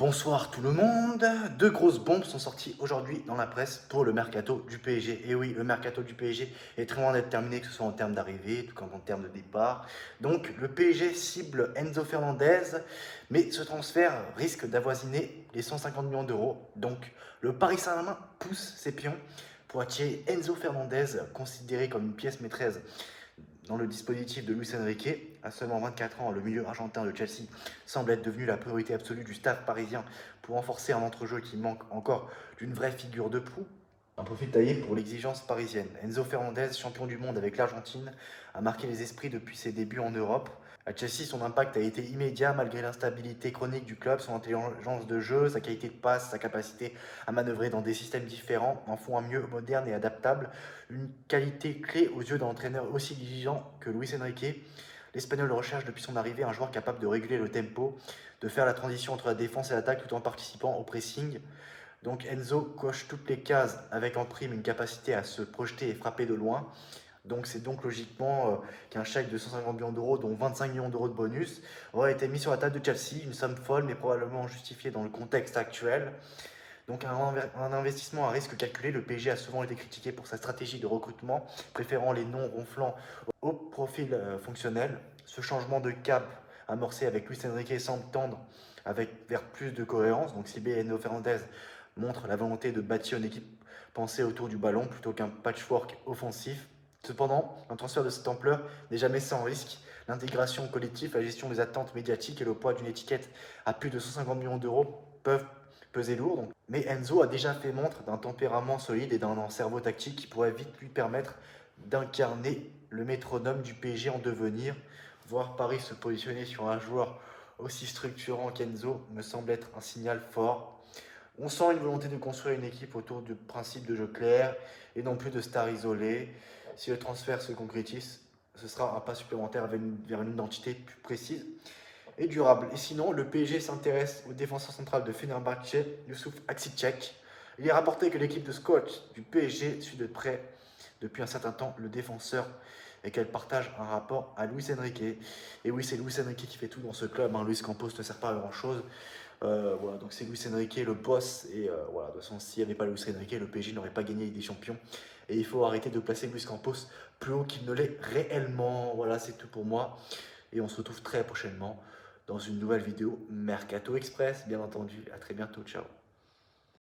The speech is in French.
Bonsoir tout le monde. Deux grosses bombes sont sorties aujourd'hui dans la presse pour le mercato du PSG. Et oui, le mercato du PSG est très loin d'être terminé, que ce soit en termes d'arrivée, tout comme en termes de départ. Donc le PSG cible Enzo Fernandez, mais ce transfert risque d'avoisiner les 150 millions d'euros. Donc le Paris Saint-Germain pousse ses pions pour attirer Enzo Fernandez, considéré comme une pièce maîtresse dans le dispositif de Luis Enrique. À seulement 24 ans, le milieu argentin de Chelsea semble être devenu la priorité absolue du staff parisien pour renforcer un entrejeu qui manque encore d'une vraie figure de proue. Un profil taillé pour l'exigence parisienne. Enzo Fernandez, champion du monde avec l'Argentine, a marqué les esprits depuis ses débuts en Europe. À Chelsea, son impact a été immédiat malgré l'instabilité chronique du club. Son intelligence de jeu, sa qualité de passe, sa capacité à manœuvrer dans des systèmes différents en font un mieux moderne et adaptable. Une qualité clé aux yeux d'un entraîneur aussi exigeant que Luis Enrique. L'Espagnol recherche depuis son arrivée un joueur capable de réguler le tempo, de faire la transition entre la défense et l'attaque tout en participant au pressing. Donc Enzo coche toutes les cases avec en prime une capacité à se projeter et frapper de loin. Donc c'est donc logiquement qu'un chèque de 150 millions d'euros, dont 25 millions d'euros de bonus, aurait été mis sur la table de Chelsea, une somme folle mais probablement justifiée dans le contexte actuel. Donc un investissement à risque calculé, le PSG a souvent été critiqué pour sa stratégie de recrutement, préférant les noms ronflants au profil fonctionnel. Ce changement de cap amorcé avec Luis Enrique semble tendre vers plus de cohérence. Donc CB et Enzo Fernandez montrent la volonté de bâtir une équipe pensée autour du ballon plutôt qu'un patchwork offensif. Cependant, un transfert de cette ampleur n'est jamais sans risque. L'intégration collective, la gestion des attentes médiatiques et le poids d'une étiquette à plus de 150 millions d'euros peuvent peser lourd. Mais Enzo a déjà fait montre d'un tempérament solide et d'un cerveau tactique qui pourrait vite lui permettre d'incarner le métronome du PSG en devenir. Voir Paris se positionner sur un joueur aussi structurant qu'Enzo me semble être un signal fort. On sent une volonté de construire une équipe autour du principe de jeu clair et non plus de stars isolées. Si le transfert se concrétise, ce sera un pas supplémentaire vers une identité plus précise et durable. Et sinon, le PSG s'intéresse au défenseur central de Fenerbahçe, Youssouf Aksicek. Il est rapporté que l'équipe de scouts du PSG suit de près depuis un certain temps le défenseur et qu'elle partage un rapport à Luis Enrique. Et oui, c'est Luis Enrique qui fait tout dans ce club. Luis Campos ne sert pas à grand chose. Voilà, donc c'est Luis Enrique le boss. Et voilà, de toute façon, s'il n'y avait pas Luis Enrique, le PSG n'aurait pas gagné des champions. Et il faut arrêter de placer Luis Campos plus haut qu'il ne l'est réellement. Voilà, c'est tout pour moi. Et on se retrouve très prochainement dans une nouvelle vidéo Mercato Express, bien entendu. À très bientôt, ciao.